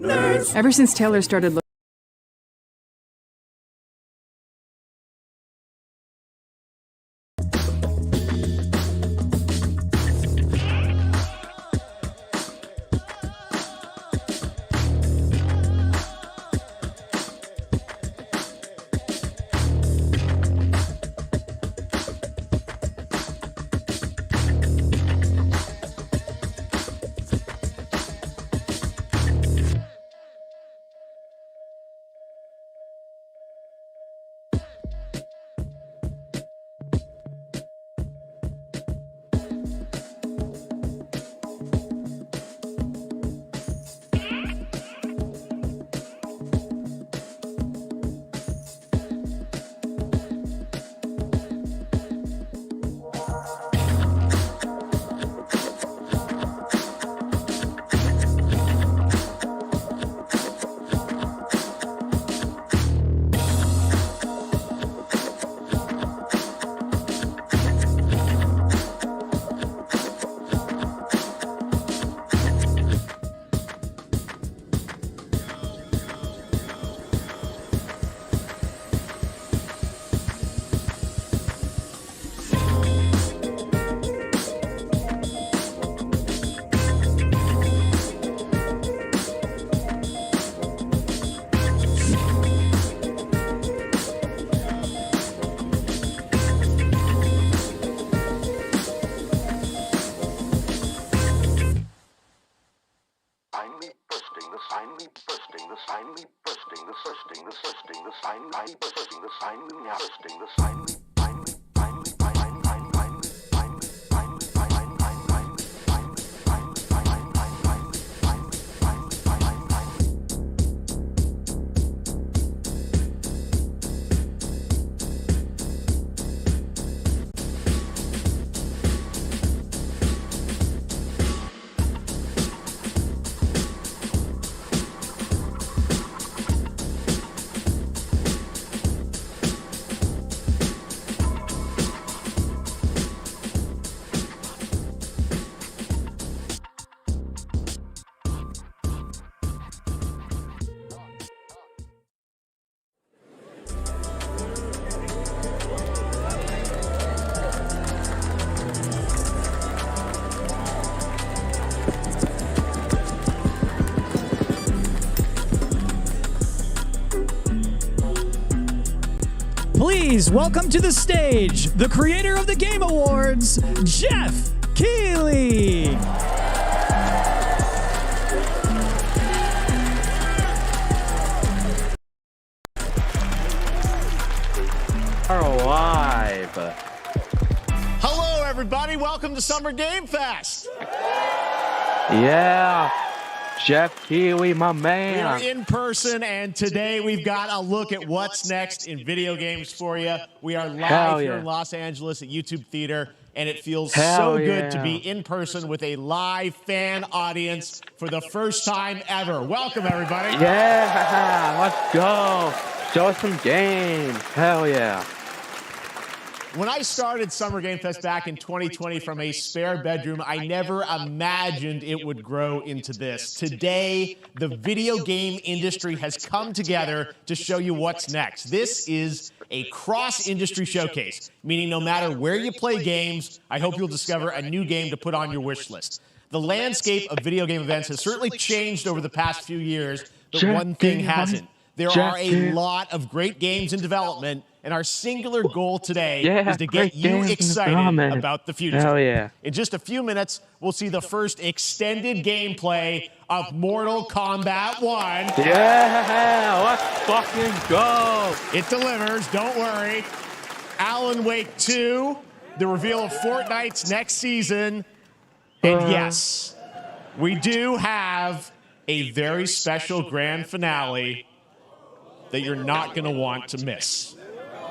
Nerds. Ever since Taylor started Please welcome to the stage the creator of the Game Awards, Geoff Keighley. Live. Hello, everybody. Welcome to Summer Game Fest. Yeah, Geoff Keighley, my man. We are in person, and today we've got a look at what's next in video games for you. We are live here in Los Angeles at YouTube Theater, and it feels so good to be in person with a live fan audience for the first time ever. Welcome, everybody. Yeah, let's go. Show us some games. Hell yeah. When I started Summer Game Fest back in 2020 from a spare bedroom, I never imagined it would grow into this. Today, the video game industry has come together to show you what's next. This is a cross-industry showcase, meaning no matter where you play games, I hope you'll discover a new game to put on your wish list. The landscape of video game events has certainly changed over the past few years, but one thing hasn't. There are a lot of great games in development, and our singular goal today is to get you excited about the future. Hell yeah. In just a few minutes, we'll see the first extended gameplay of Mortal Kombat 1. Yeah, let's fucking go. It delivers, don't worry. Alan Wake 2, the reveal of Fortnite's next season. And yes, we do have a very special grand finale that you're not going to want to miss.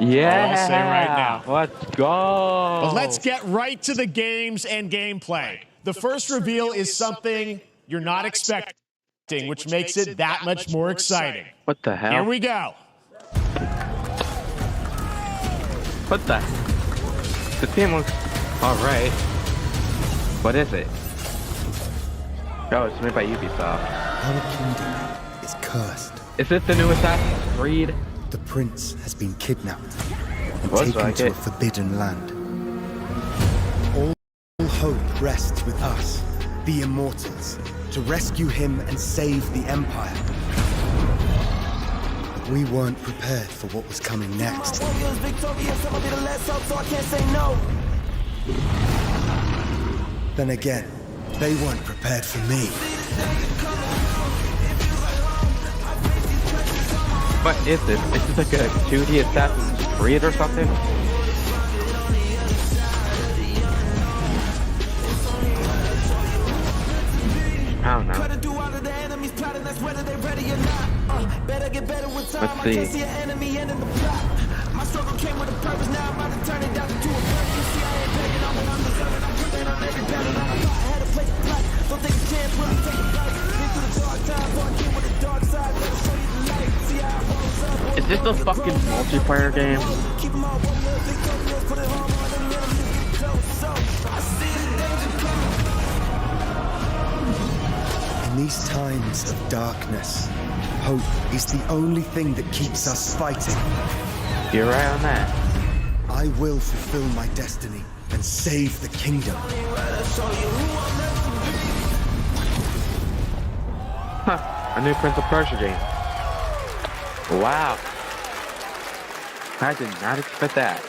Yeah, I'll say right now. Let's go. But let's get right to the games and gameplay. The first reveal is something you're not expecting, which makes it that much more exciting. What the hell? Here we go. What the? The team looks alright. What is it? Oh, it's made by Ubisoft. Our kingdom is cursed. Is it the new Assassin's Creed? The prince has been kidnapped and taken to a forbidden land. All hope rests with us, the Immortals, to rescue him and save the Empire. But we weren't prepared for what was coming next. Then again, they weren't prepared for me. What is this? Is this like a 2D Assassin's Creed or something? I don't know. Let's see. Is this a fucking multiplayer game? In these times of darkness, hope is the only thing that keeps us fighting. You're right on that. I will fulfill my destiny and save the kingdom. Huh, a new Prince of Persia game. Wow. I did not expect that.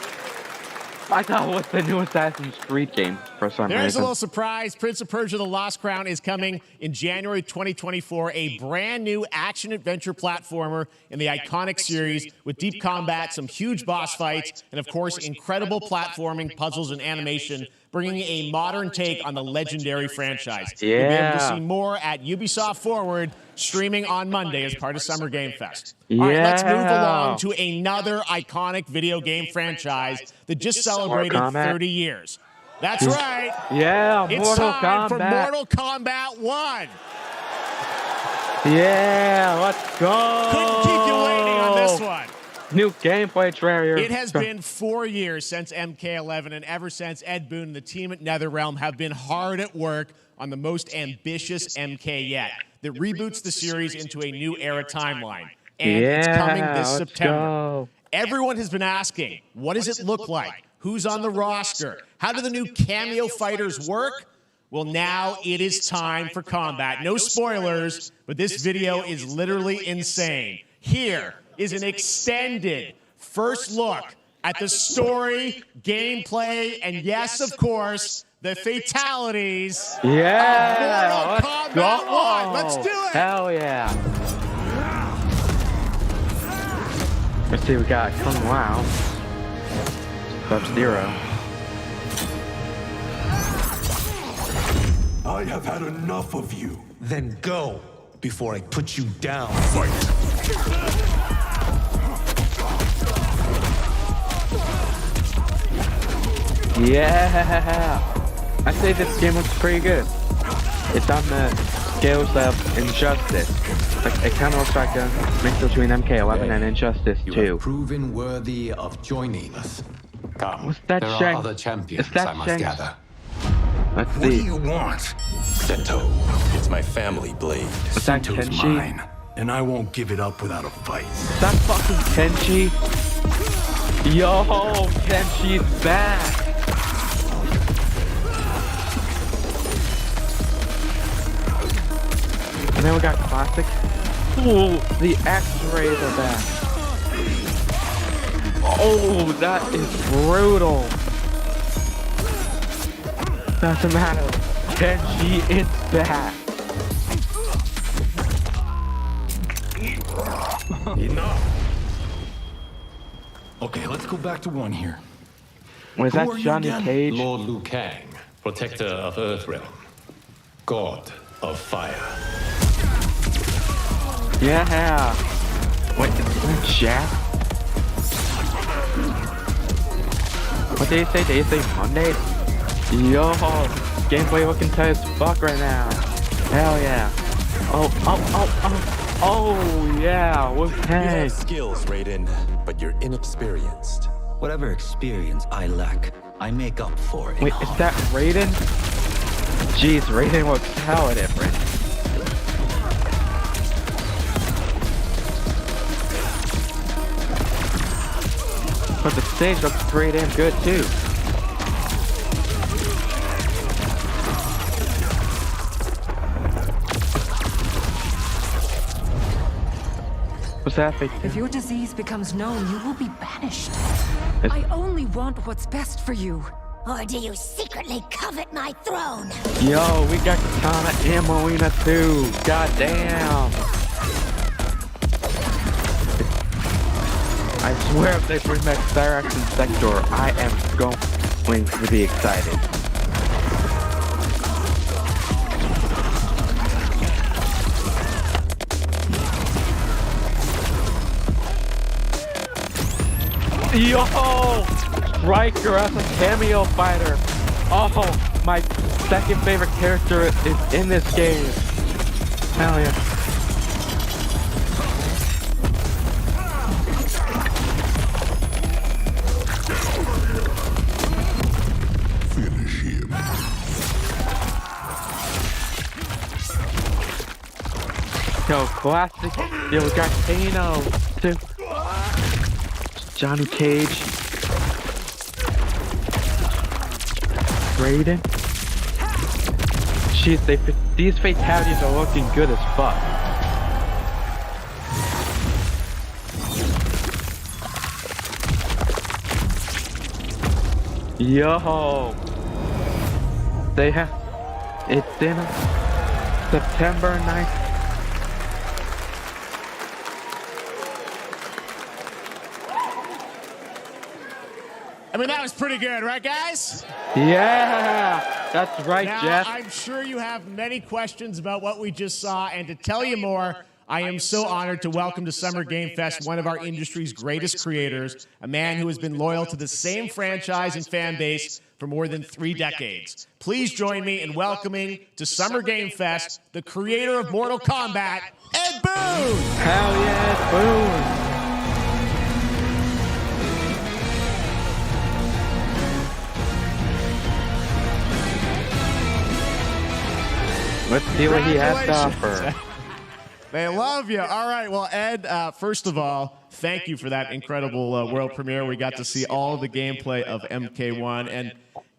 I thought it was the new Assassin's Creed game for some reason. There's a little surprise. Prince of Persia: The Lost Crown is coming in January 2024. A brand new action-adventure platformer in the iconic series with deep combat, some huge boss fights, and of course, incredible platforming, puzzles, and animation, bringing a modern take on the legendary franchise. Yeah. You'll be able to see more at Ubisoft Forward, streaming on Monday as part of Summer Game Fest. Yeah. All right, let's move along to another iconic video game franchise that just celebrated 30 years. That's right. Yeah, it's Mortal time Kombat. for Mortal Kombat 1. Yeah, let's go. Couldn't keep you waiting on this one. New gameplay trailer. It has been 4 years since MK11, and ever since, Ed Boon and the team at NetherRealm have been hard at work on the most ambitious MK yet that reboots the series into a new era timeline. And it's coming this September. Go. Everyone has been asking, what does it look like? Who's on the roster? How do the new cameo fighters work? Well, now it is time for combat. No spoilers, but this video is literally insane. Here is an extended first look at the story, gameplay, and yes, of course, the fatalities Yeah, of Mortal Kombat 1. Let's do it. Hell yeah. Let's see, we got Kung Lao, Sub-Zero. I have had enough of you. Then go before I put you down. Yeah. I say this game looks pretty good. It's on the scales of Injustice. Like, it kind of looks like a mix between MK11 and Injustice You 2. have proven worthy of joining us. Come, What's that, there Shang? are other champions, Is that I must Shang? gather. Let's What do see. you want? Sento, it's my family blade. Is that Sento's Kenshi? mine, and I won't give it up without a fight. Is that fucking Kenshi? Yo, Kenshi's back. And then we got Classic. Ooh, the X-rays are back. Oh, that is brutal. Doesn't matter. Kenshi is back. Enough. Okay, let's go back to one here. Was Who that are you Johnny again? Cage? Lord Liu Kang, protector of Earthrealm, god of fire. Yeah. Wait, is that Jack? What did he say? Did he say Monday? Yo, gameplay looking tight as fuck right now. Hell yeah. Oh, yeah. You Okay. have skills, Raiden, but you're inexperienced. Whatever experience I lack, I make up for it. Wait, is that Raiden? Jeez, Raiden looks hella different. But the stage looks pretty damn good too. What's that thing? If your disease becomes known, you will be banished. It's- I only want what's best for you. Or do you secretly covet my throne? Yo, we got Katana and Molina too. God damn. I swear if they bring back Cyrax and Sector, I am going to be excited. Yo! Striker as a cameo fighter. Oh, my second favorite character is in this game. Hell yeah. Finish him. Yo, classic. Yo, we got Kano too. Johnny Cage. Raiden. Jeez, these fatalities are looking good as fuck. Yo. They have. It's in September 9th. I mean, that was pretty good, right, guys? Yeah, that's right, Now, Jeff. I'm sure you have many questions about what we just saw, and to tell you more, I am so honored to welcome to Summer Game Fest one of our industry's greatest creators, a man who has been loyal to the same franchise and fan base for more than 3 decades. Please join me in welcoming to Summer Game Fest the creator of Mortal Kombat, Ed Boon! Hell yeah, boom. Let's see what he has to offer. They love you. All right. Well, Ed, first of all, thank you for that incredible world premiere. We got to see all the gameplay of MK1. And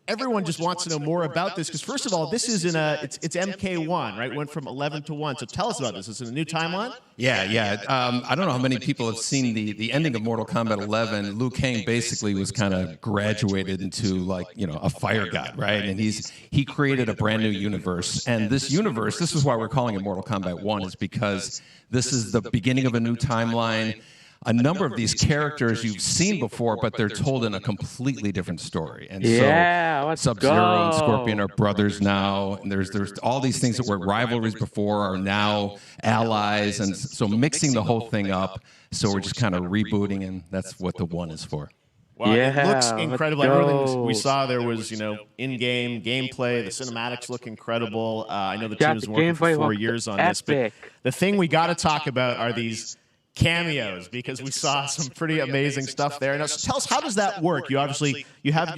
everyone just wants to know more about this because first of all, this is in it's MK1, right? Went from 11 to 1. So tell us about this. Is it a new timeline? Yeah. I don't know how many people have seen the ending of Mortal Kombat 11. Liu Kang basically was kind of graduated into like, a fire god, right? And he created a brand new universe. And this universe, this is why we're calling it Mortal Kombat 1, is because this is the beginning of a new timeline. A number of these characters you've seen before, but they're told in a completely different story. And so Sub-Zero and Scorpion are brothers now, and there's all these things that were rivalries before are now allies, and so mixing the whole thing up. So we're just kind of rebooting, and that's what the 1 is for. Wow, it looks incredible. Everything we saw there was, in-game gameplay. The cinematics look incredible. I know the team has been working for 4 years on this, but the thing we got to talk about are these cameos, because we saw some pretty amazing stuff there. Now, so tell us, how does that work? You have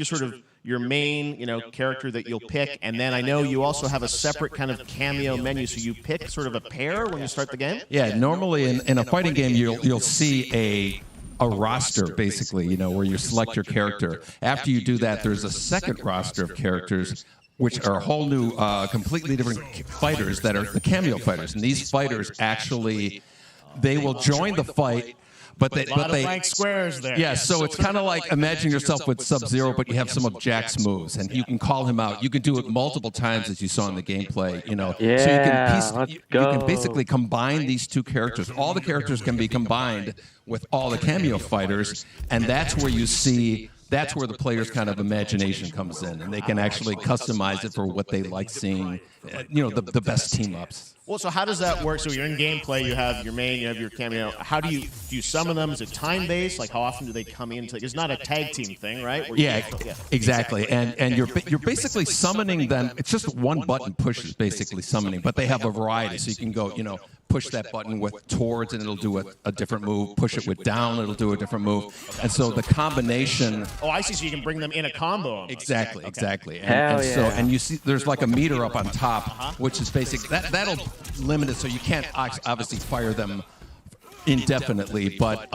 your main, character that you'll pick, and then I know you also have a separate kind of cameo menu, so you pick sort of a pair when you start the game? Yeah, normally in a fighting game, you'll see a roster, basically, where you select your character. After you do that, there's a second roster of characters, which are a whole new, completely different fighters that are the cameo fighters. And these fighters actually, they will join the fight, but they blank squares there. Yeah, so it's kind of like, imagine yourself with Sub-Zero, but you have some of Jack's moves, and you can call him out. You can do it multiple times, as you saw in the gameplay. So you can basically combine these two characters. All the characters can be combined with all the cameo fighters, and that's where you see. That's where the player's kind of imagination comes in, and they can actually customize it for what they like seeing, the best team-ups. Well, so how does that work? So you're in gameplay, you have your main, you have your cameo. How do you summon them? Is it time-based? Like, how often do they come in? It's not a tag team thing, right? Exactly. And you're basically summoning them. It's just one button push is basically summoning, but they have a variety. So you can go, push that button with towards, and it'll do a different move. Push it with down, it'll do a different move. And so the combination. Oh, I see. So you can bring them in a combo. Almost. Exactly. And you see, there's like a meter up on top, which is basically that'll limit it, so you can't obviously fire them indefinitely, but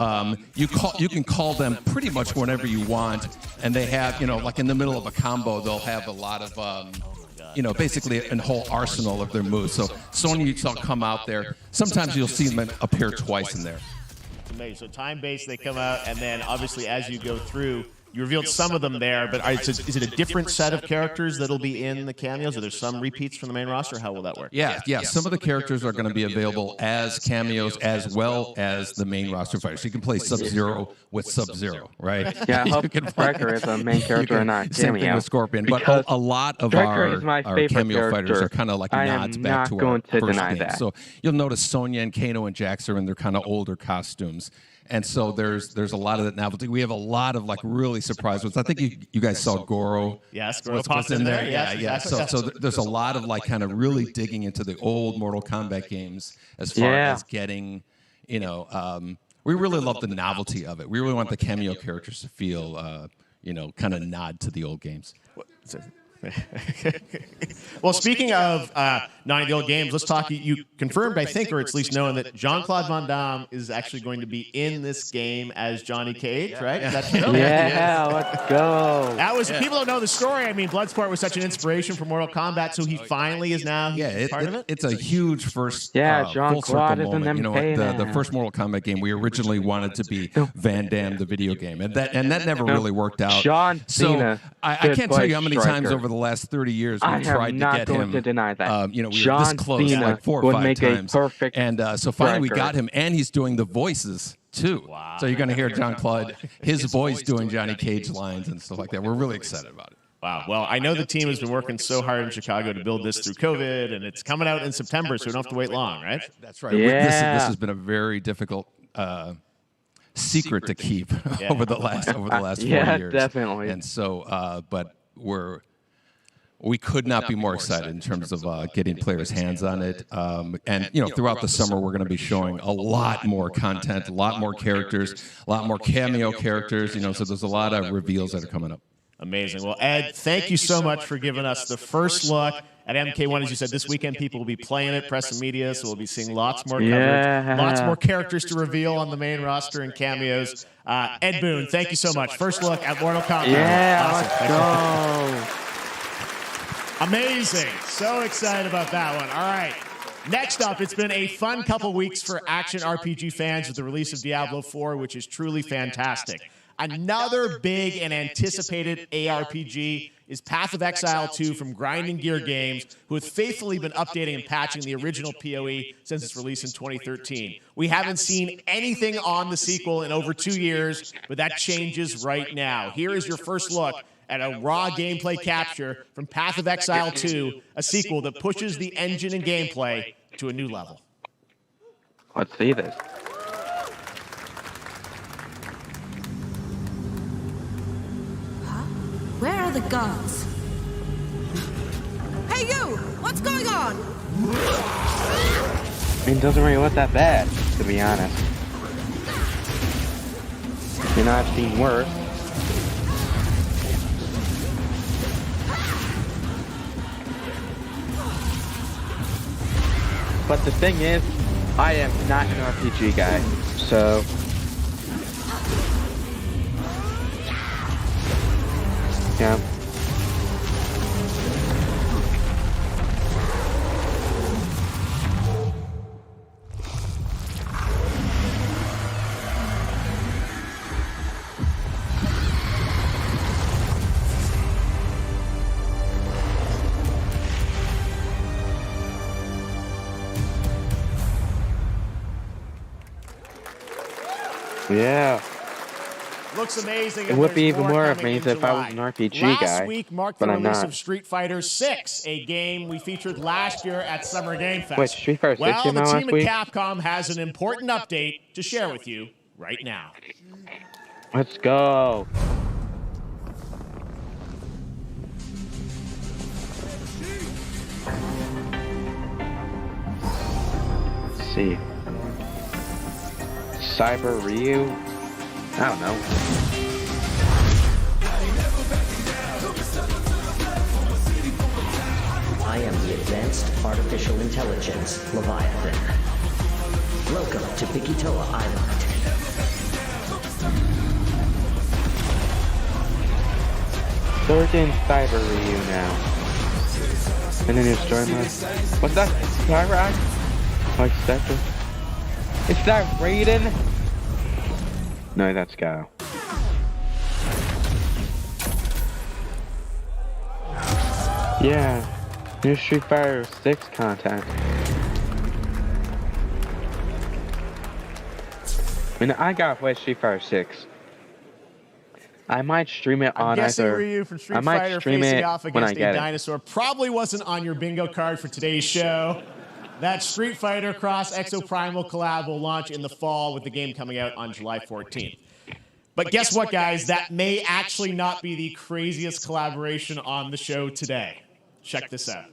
you can call them pretty much whenever you want, and they have, like in the middle of a combo, they'll have a lot of basically a whole arsenal of their moves. So Sonya, you saw come out there. Sometimes you'll see them appear twice in there. It's amazing. So time-based, they come out, and then obviously as you go through, you revealed some of them there, but is it a different set of characters that'll be in the cameos? Are there some repeats from the main roster? How will that work? Yeah. Some of the characters are going to be available as cameos as well as the main roster fighters. So you can play Sub-Zero with Sub-Zero, right? Yeah, I hope Striker is a main character or not. Same thing with Scorpion, but a lot of our cameo fighters are kind of like nods back to our first game. So you'll notice Sonya and Kano and Jax are in their kind of older costumes. And so there's a lot of that novelty. We have a lot of like really surprise ones. I think you guys saw Goro. Yes, Goro popped in there. Yeah. So there's a lot of like kind of really digging into the old Mortal Kombat games as far as getting, we really love the novelty of it. We really want the cameo characters to feel, kind of nod to the old games. Well, speaking of nodding the old games, let's talk. You confirmed, I think, or at least known that Jean-Claude Van Damme is actually going to be in this game as Johnny Cage, right? Let's go. That was, people don't know the story. I mean, Bloodsport was such an inspiration for Mortal Kombat, so he finally is now part of it. It's a huge first Jean-Claude is in them. The first Mortal Kombat game, we originally wanted to be Van Damme, the video game, and that never really worked out. John Cena. So I can't tell you how many times over the last 30 years we tried to get him. To deny that. We were this close like 4 or 5 times. And so finally we got him, and he's doing the voices too. Wow. So you're going to hear Jean-Claude, his voice doing Johnny Cage lines and stuff like that. We're really excited about it. Wow. Well, I know the team has been working so hard in Chicago to build this through COVID, and it's coming out in September, so we don't have to wait long, right? That's right. This has been a very difficult secret to keep over the last 4 years. Yeah, definitely. And so, but we could not be more excited in terms of getting players' hands on it. And throughout the summer, we're going to be showing a lot more content, a lot more characters, a lot more cameo characters. So there's a lot of reveals that are coming up. Amazing. Well, Ed, thank you so much for giving us the first look at MK1. As you said, this weekend people will be playing it, press and media, so we'll be seeing lots more coverage, lots more characters to reveal on the main roster and cameos. Ed Boon, thank you so much. First look at Mortal Kombat. Yeah, awesome. Let's go. Amazing. So excited about that one. All right. Next up, it's been a fun couple weeks for action RPG fans with the release of Diablo 4, which is truly fantastic. Another big and anticipated ARPG is Path of Exile 2 from Grinding Gear Games, who have faithfully been updating and patching the original PoE since its release in 2013. We haven't seen anything on the sequel in over 2 years, but that changes right now. Here is your first look at a raw gameplay capture from Path of Exile 2, a sequel that pushes the engine and gameplay to a new level. Let's see this. Where are the guards? Hey you! What's going on? I mean, it doesn't really look that bad, to be honest. You know, I've seen worse. But the thing is, I am not an RPG guy, so... yeah. Yeah. Looks amazing. It would be even more amazing if I was an RPG guy. Last week marked the but I'm release not. of Street Fighter 6, a game we featured last year at Summer Game Fest. Wait, Street Fighter 6 well, came the out team last at week? Capcom has an important update to share with you right now. Let's go. Let's see. Cyber Ryu? I don't know. I am the Advanced Artificial Intelligence, Leviathan. Welcome to Bikitoa Island. So we're getting Cyber Ryu now. And then there's story mode. What's that? Skyride? Like Spectre? Is that Raiden? No, that's Guile. Yeah, new Street Fighter 6 content. I mean, I gotta play Street Fighter 6. I might stream it on guessing either. Ryu from Street I might Fighter stream facing it off when I against a get it. dinosaur probably wasn't on your bingo card for today's show. That Street Fighter Cross Exoprimal collab will launch in the fall with the game coming out on July 14th. But guess what, guys? That may actually not be the craziest collaboration on the show today. Check this out.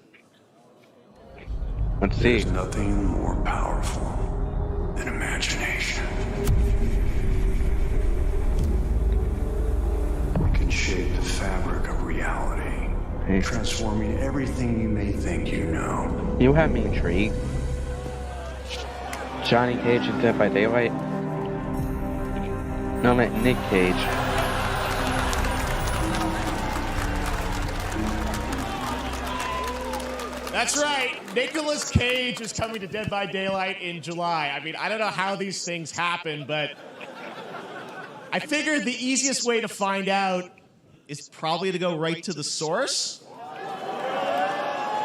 Let's see. There's nothing more powerful than imagination. It can shape the fabric of reality, transforming everything you may think you know. You have me intrigued. Johnny Cage in Dead by Daylight? No, I meant Nick Cage. That's right. Nicolas Cage is coming to Dead by Daylight in July. I mean, I don't know how these things happen, but I figured the easiest way to find out is probably to go right to the source.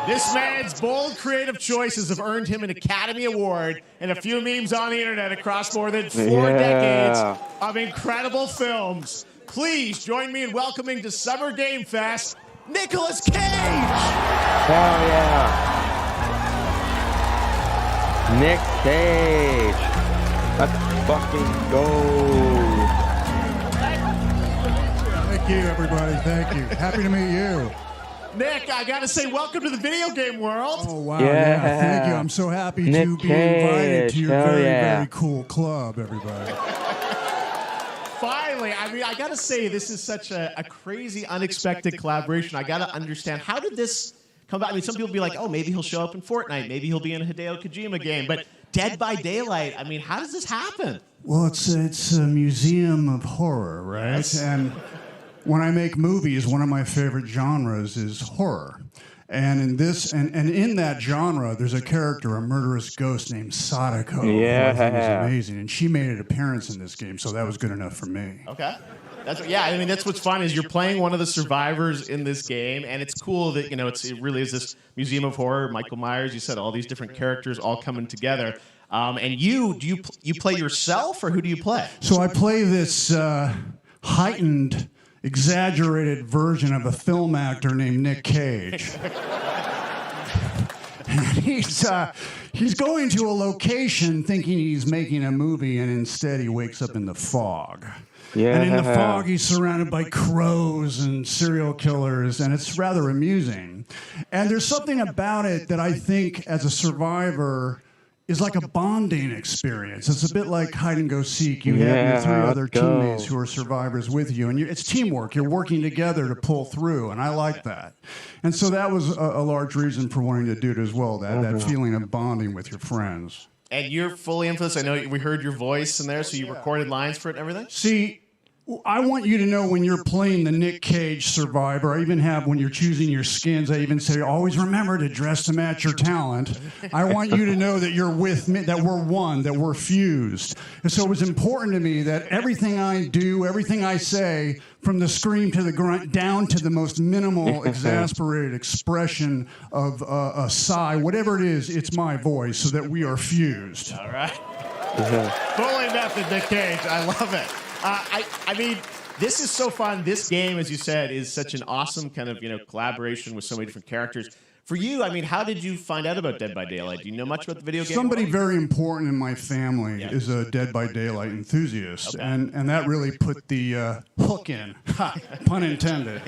This man's bold creative choices have earned him an Academy Award and a few memes on the internet across more than 4 decades of incredible films. Please join me in welcoming to Summer Game Fest, Nicolas Cage! Hell yeah! Nick Cage! Let's fucking go! Thank you, everybody. Thank you. Happy to meet you. Nick, I gotta say, welcome to the video game world. Oh, wow. Yeah, thank you. I'm so happy to be invited to your very cool club, everybody. Finally, I mean, I gotta say, this is such a crazy, unexpected collaboration. I gotta understand, how did this come about? I mean, some people be like, oh, maybe he'll show up in Fortnite. Maybe he'll be in a Hideo Kojima game. But Dead by Daylight, I mean, how does this happen? Well, it's a museum of horror, right? Yes. And when I make movies, one of my favorite genres is horror. And in this, and in that genre, there's a character, a murderous ghost named Sadako. Yeah. Who I think is amazing, and she made an appearance in this game, so that was good enough for me. Okay. That's what's fun is you're playing one of the survivors in this game, and it's cool that it really is this museum of horror. Michael Myers, you said all these different characters all coming together. And you play yourself, or who do you play? So I play this heightened, exaggerated version of a film actor named Nick Cage. And he's going to a location thinking he's making a movie, and instead he wakes up in the fog. Yeah. And in the fog, he's surrounded by crows and serial killers, and it's rather amusing. And there's something about it that I think, as a survivor, is like a bonding experience. It's a bit like hide and go seek. You have your 3 other teammates who are survivors with you, and it's teamwork. You're working together to pull through, and I like that. And so that was a large reason for wanting to do it as well, that feeling of bonding with your friends. And you're fully in for this. I know we heard your voice in there, so you recorded lines for it and everything? See, I want you to know when you're playing the Nick Cage survivor, I even have when you're choosing your skins, I even say, always remember to dress to match your talent. I want you to know that you're with me, that we're one, that we're fused. And so it was important to me that everything I do, everything I say, from the scream to the grunt, down to the most minimal, exasperated expression of a sigh, whatever it is, it's my voice, so that we are fused. All right. Fully method, Nick Cage. I love it. I mean, this is so fun. This game, as you said, is such an awesome kind of collaboration with so many different characters. For you, I mean, how did you find out about Dead by Daylight? Do you know much about the video game? Somebody very important in my family is a Dead by Daylight enthusiast, and that really put the hook in, pun intended.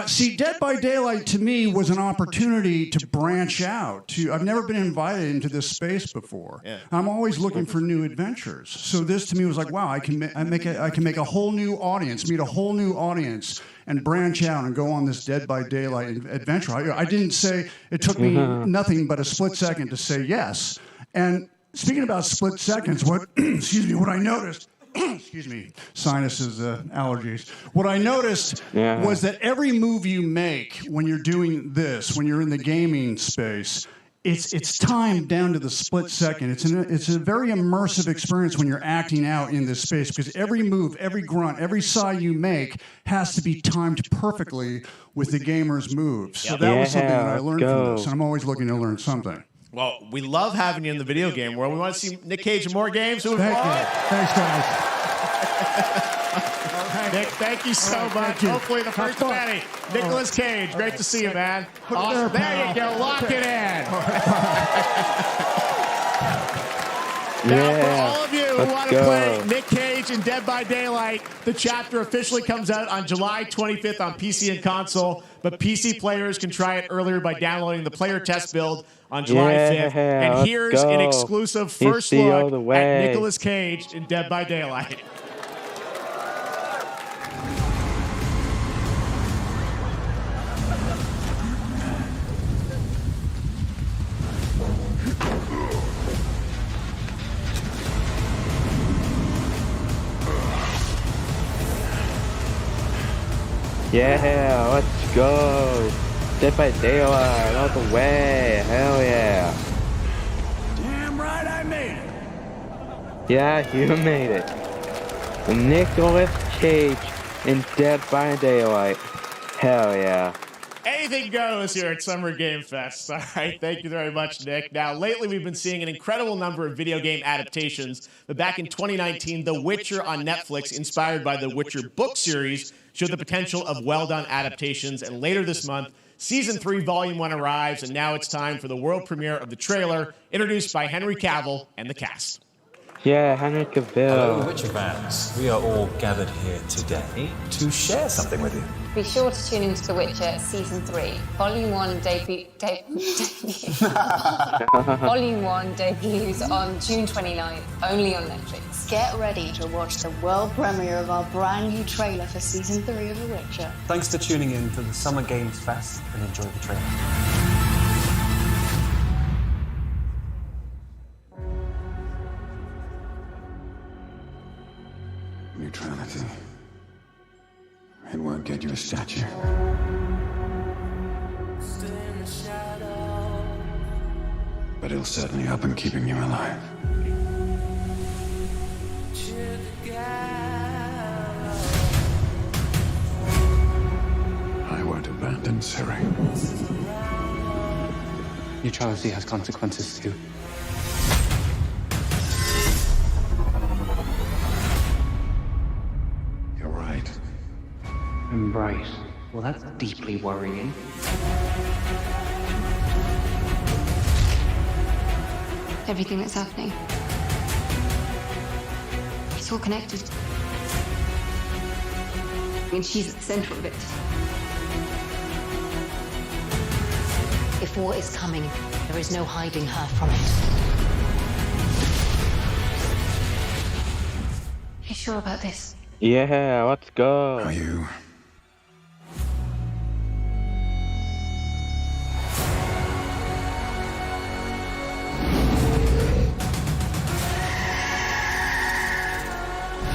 See, Dead by Daylight to me was an opportunity to branch out. I've never been invited into this space before. Yeah. I'm always looking for new adventures. So this to me was like, wow, I can make a whole new audience, meet a whole new audience, and branch out and go on this Dead by Daylight adventure. I didn't say, it took me nothing but a split second to say yes. And speaking about split seconds, what I noticed. Excuse me, sinuses, allergies. What I noticed was that every move you make when you're doing this, when you're in the gaming space, it's timed down to the split second. It's a very immersive experience when you're acting out in this space, because every move, every grunt, every sigh you make has to be timed perfectly with the gamer's moves. So that was something that I learned from this, and I'm always looking to learn something. Well, we love having you in the video game world. We want to see Nick Cage in more games. Thank you. Thanks, guys. Nick, thank you so much. Hopefully the first penny. Nicolas Cage, great to see you, man. Awesome. There you go. Lock it in. Now, for all of you who want to play Nick Cage in Dead by Daylight, the chapter officially comes out on July 25th on PC and console, but PC players can try it earlier by downloading the player test build on July 5th. And here's an exclusive first look at Nicolas Cage in Dead by Daylight. Yeah, let's go. Dead by Daylight, all the way. Hell yeah. Damn right I made it. Yeah, you made it. Nicolas Cage in Dead by Daylight. Hell yeah. Anything goes here at Summer Game Fest. All right, thank you very much, Nick. Now, lately we've been seeing an incredible number of video game adaptations, but back in 2019, The Witcher on Netflix, inspired by the Witcher book series, showed the potential of well-done adaptations, and later this month, Season 3, Volume 1 arrives, and now it's time for the world premiere of the trailer, introduced by Henry Cavill and the cast. Yeah, Henry Cavill. Hello, Witcher fans. We are all gathered here today to share something with you. Be sure to tune into The Witcher Season 3. Volume 1 Volume 1 debuts on June 29th, only on Netflix. Get ready to watch the world premiere of our brand new trailer for Season 3 of The Witcher. Thanks for tuning in to the Summer Games Fest and enjoy the trailer. Neutrality. It won't get you a statue. but he'll certainly help in keeping you alive. I won't abandon Ciri. Neutrality has consequences too. You're right. I'm right. Well, that's deeply worrying. Everything that's happening. It's all connected. And she's at the center of it. If war is coming, there is no hiding her from it. You sure about this? Yeah, let's go. Are you?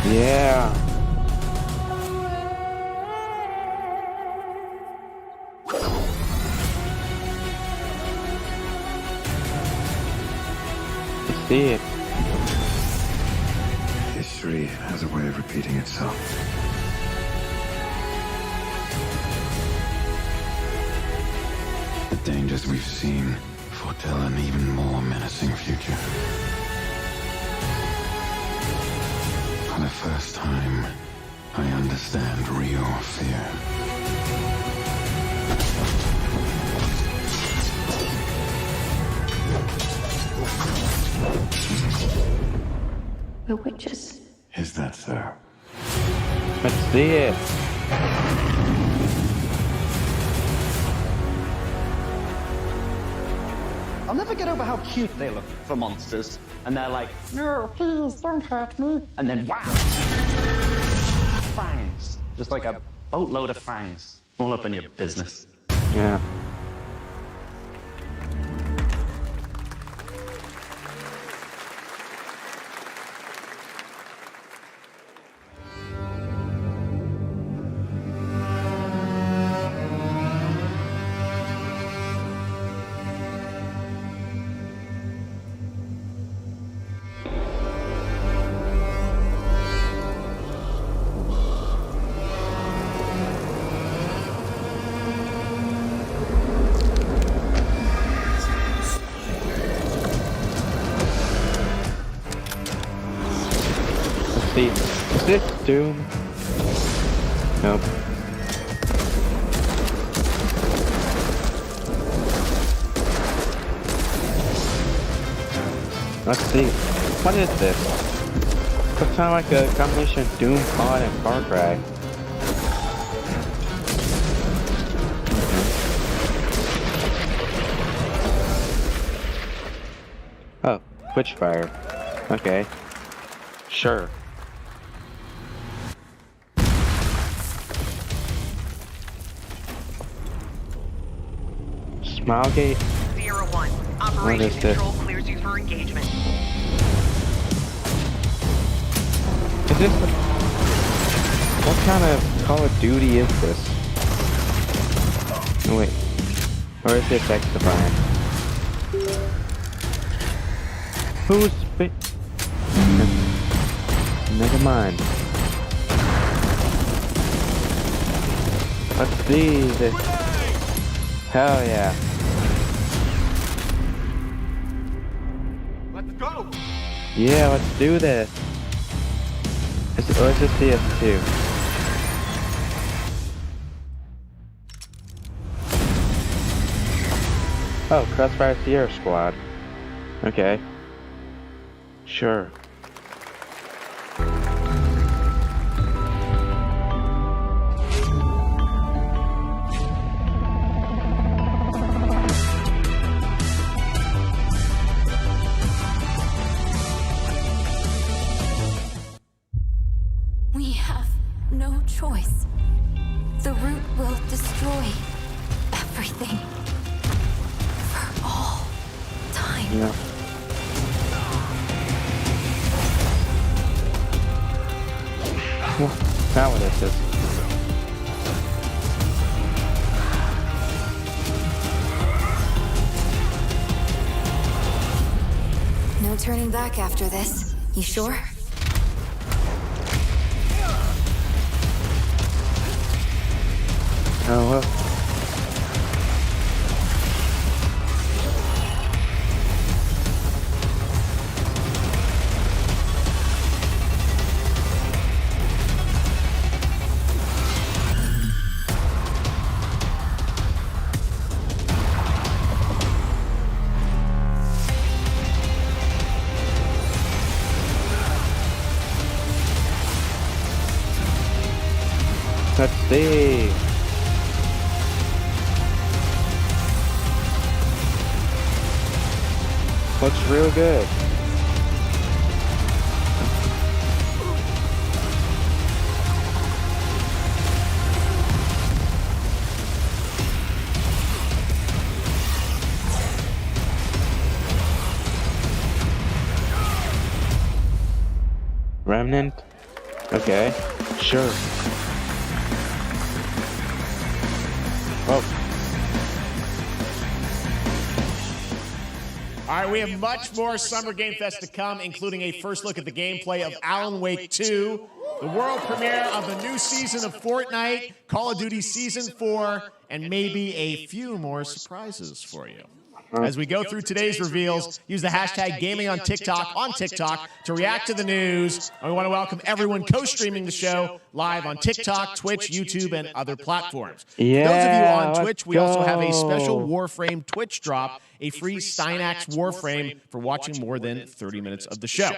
Yeah. Let's see it. History has a way of repeating itself. The dangers we've seen foretell an even more menacing future. For the first time, I understand real fear. We're witches. Is that so? Let's see it. I'll never get over how cute they look for monsters. And they're like, no, please, don't hurt me. And then, wow! Fangs. Just like a boatload of fangs. All up in your business. Yeah. See, is this Doom? Nope. Let's see. What is this? Looks kind of like a combination of Doom, COD, and Far Cry. Oh, Witchfire. Okay. Sure. Smilegate? 01. Operation Control clears you for engagement. Is this... What kind of Call of Duty is this? Oh, wait. Or is this X-Defiant? Who's... Never mind. Let's see this. Hell yeah. Let's go! Yeah, let's do this. Or is this CS2? Oh, Crossfire Sierra Squad. Okay. Sure. We have no choice. The root will destroy everything. For all time. Yeah. Now what is this? No turning back after this. You sure? Oh, well. Let's see. Looks real good. Remnant? Okay, sure. Oh. All right, we have much more Summer Game Fest to come, including a first look at the gameplay of Alan Wake 2, the world premiere of the new season of Fortnite, Call of Duty Season 4, and maybe a few more surprises for you. As we go through today's reveals, use the hashtag gaming on TikTok to react to the news. And we want to welcome everyone co-streaming the show live on TikTok, Twitch, YouTube, and other platforms. Yeah, for those of you on Twitch, we also have a special Warframe Twitch drop, a free Steinax Warframe for watching more than 30 minutes of the show.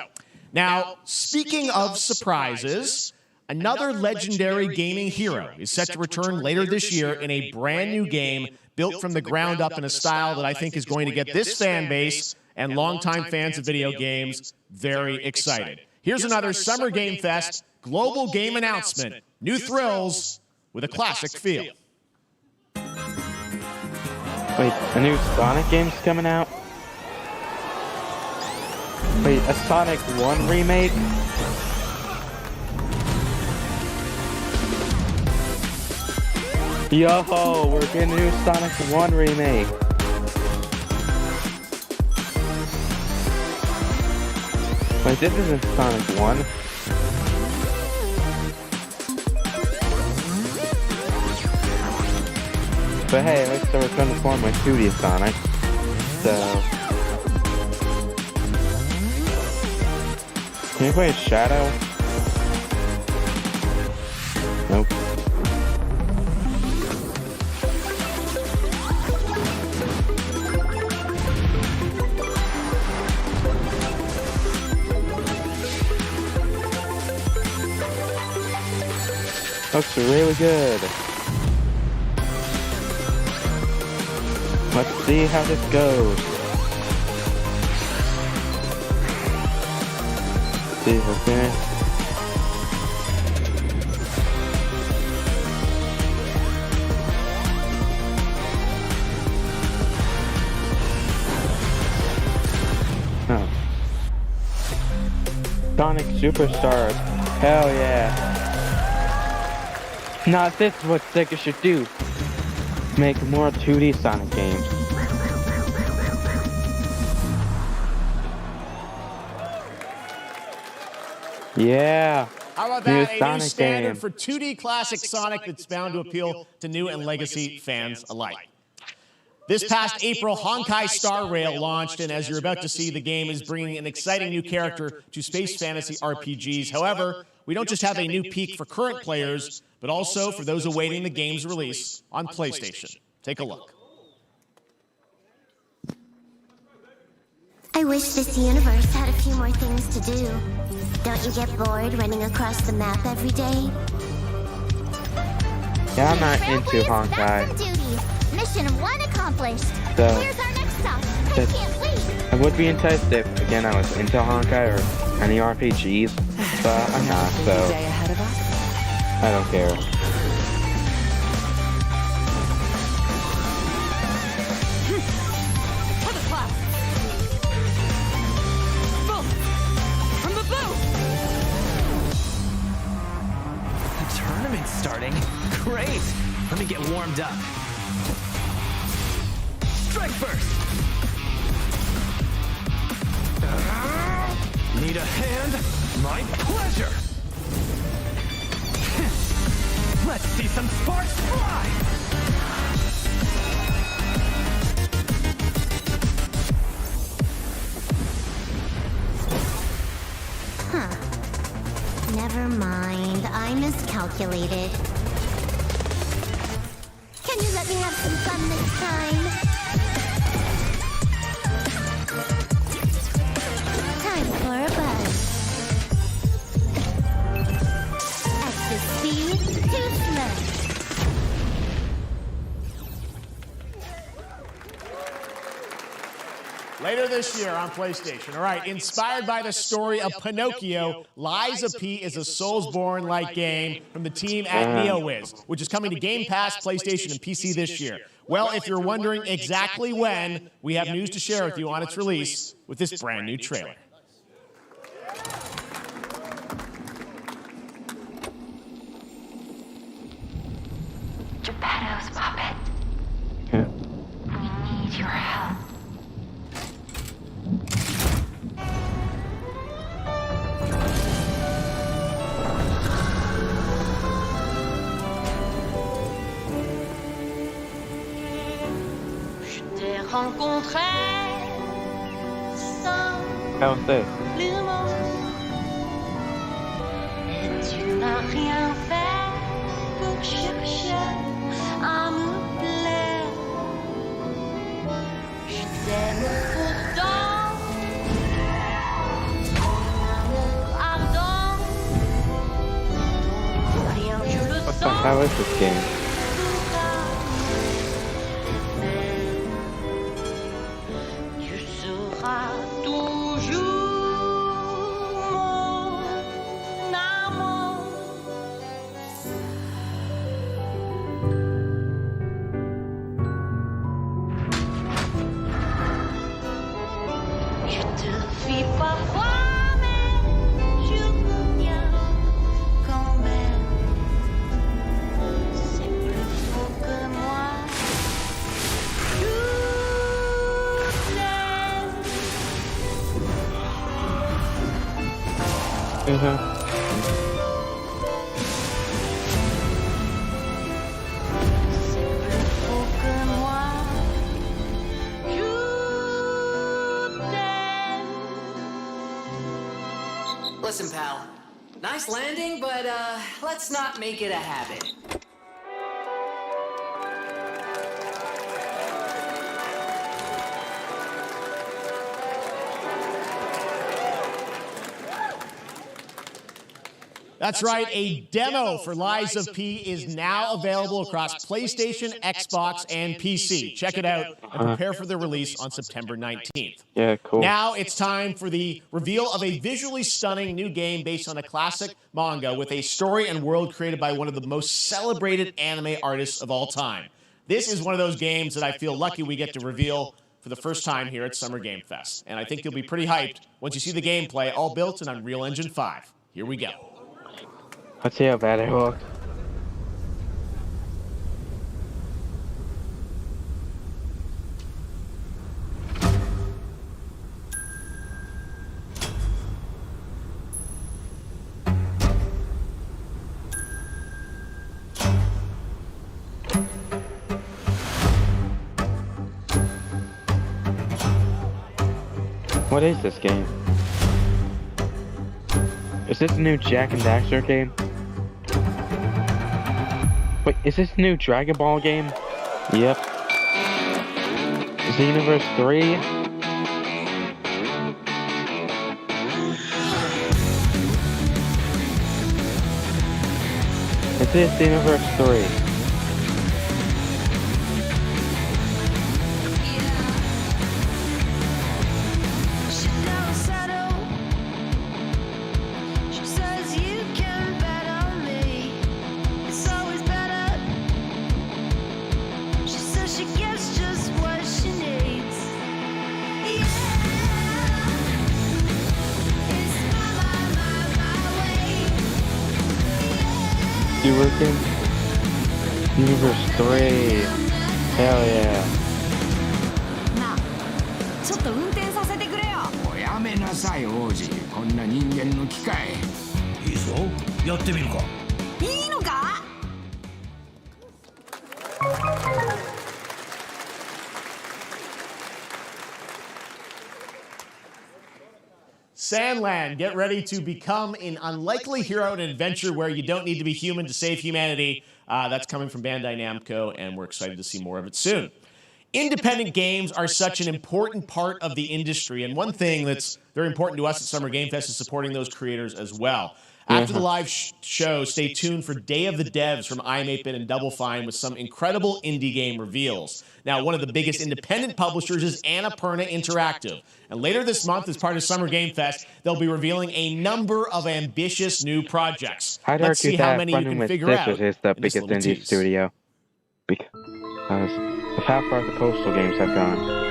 Now, speaking of surprises, another legendary gaming hero is set to return later this year in a brand new game built from the ground up in a style that I think is going to get this fan base and longtime fans of video games very excited. Here's another Summer Game Fest global game announcement. New thrills with a classic feel. Wait, a new Sonic game's coming out? Wait, a Sonic 1 remake? Yo, we're getting a new Sonic 1 remake. Wait, this isn't Sonic 1. But hey, let's start return to form with 2D Sonic. So... Can you play a Shadow? Nope. Looks really good. Let's see how this goes. See if we're finished. Oh. Sonic Superstars. Hell yeah. Now this is what Sega should do. Make more 2D Sonic games. Yeah. How about that? A new Sonic standard game for 2D classic Sonic that's bound to appeal to new and legacy fans alike. This past April, Honkai Star Rail launched, and as you're about to see, the game is bringing an exciting new character to space fantasy RPGs. However, we don't just have a new peak for current players, but also for those awaiting the game's release on PlayStation. Take a look. I wish this universe had a few more things to do. Don't you get bored running across the map every day? Yeah, I'm not into Honkai. Mission 1 accomplished. So, Where's our next stop? I can't wait. I would be enticed if, again, I was into Honkai or any RPGs, but I'm not, so I don't care. From the boat! The tournament's starting. Great! Let me get warmed up. Strike first! Need a hand? My pleasure! Let's see some sparks fly! Huh. Never mind. I miscalculated. Can you let me have some fun this time? Time for a buzz. Access speed too slow. Later this year on PlayStation. All right, inspired by the story of Pinocchio, Lies of P is a Soulsborne-like game from the team at NeoWiz, which is coming to Game Pass, PlayStation, and PC this year. Well, if you're wondering exactly when, we have news to share with you on its release with this brand new trailer. Geppetto's puppet. Yeah. We need your help. Rencontré How's this? simplement et tu n'as rien fait pour chercher à me plaire. Je t'aime pourtant, ton amour ardent, rien je le What the sens. hell is this game? Listen, pal. Nice landing, but let's not make it a habit. That's right, a demo for Lies of P is now available across PlayStation, Xbox, and PC. Check it out and prepare for the release on September 19th. Yeah, cool. Now it's time for the reveal of a visually stunning new game based on a classic manga with a story and world created by one of the most celebrated anime artists of all time. This is one of those games that I feel lucky we get to reveal for the first time here at Summer Game Fest. And I think you'll be pretty hyped once you see the gameplay, all built in Unreal Engine 5. Here we go. Let's see how bad it looks. What is this game? Is this the new Jak and Daxter game? Wait, is this the new Dragon Ball game? Yep. Xenoverse 3? Is this Xenoverse 3? You working? Universe 3. Hell yeah. ちょっと運転させてくれよ。おやめなさい王子、こんな人間の機械。いいぞ、やってみるか。いいのか？ Sandland, get ready to become an unlikely hero in an adventure where you don't need to be human to save humanity. That's coming from Bandai Namco, and we're excited to see more of it soon. Independent games are such an important part of the industry, and one thing that's very important to us at Summer Game Fest is supporting those creators as well. After the live show, stay tuned for Day of the Devs from iam8bit and Double Fine with some incredible indie game reveals. Now, one of the biggest independent publishers is Annapurna Interactive. And later this month, as part of Summer Game Fest, they'll be revealing a number of ambitious new projects. Let's see how many you can figure out. Is the biggest indie studio because of how far the Postal games have gone.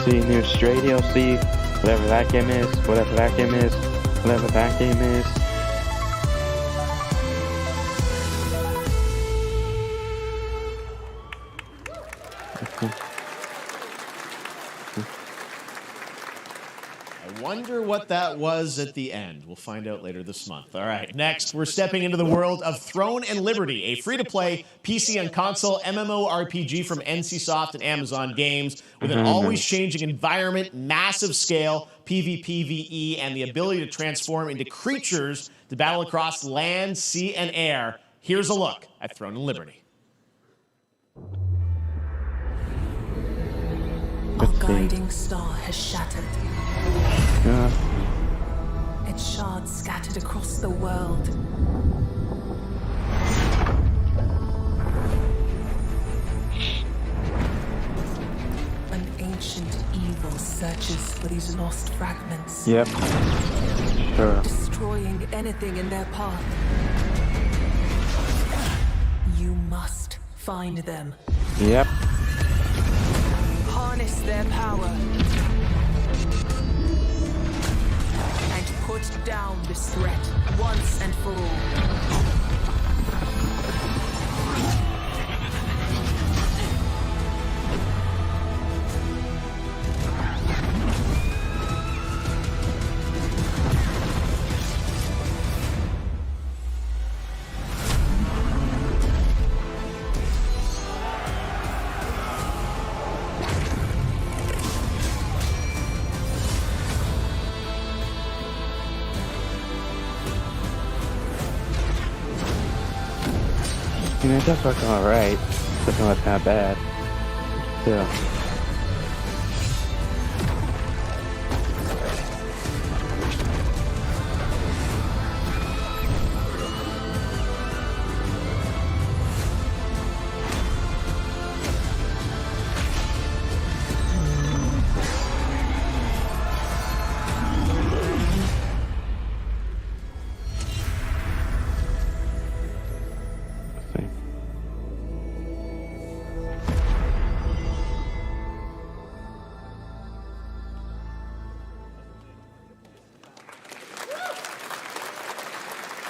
See new Stray DLC, whatever that game is, whatever that game is, whatever that game is. I wonder what that was at the end. We'll find out later this month. All right, next, we're stepping into the world of Throne and Liberty, a free-to-play PC and console MMORPG from NCSoft and Amazon Games with an always-changing environment, massive scale, PvPvE, and the ability to transform into creatures to battle across land, sea, and air. Here's a look at Throne and Liberty. Our guiding star has shattered. Its shards scattered across the world. An ancient evil searches for these lost fragments. Yep. Sure. Destroying anything in their path. You must find them. Yep. Harness their power. Put down this threat once and for all. I mean, it does look alright. Doesn't look that bad. Still.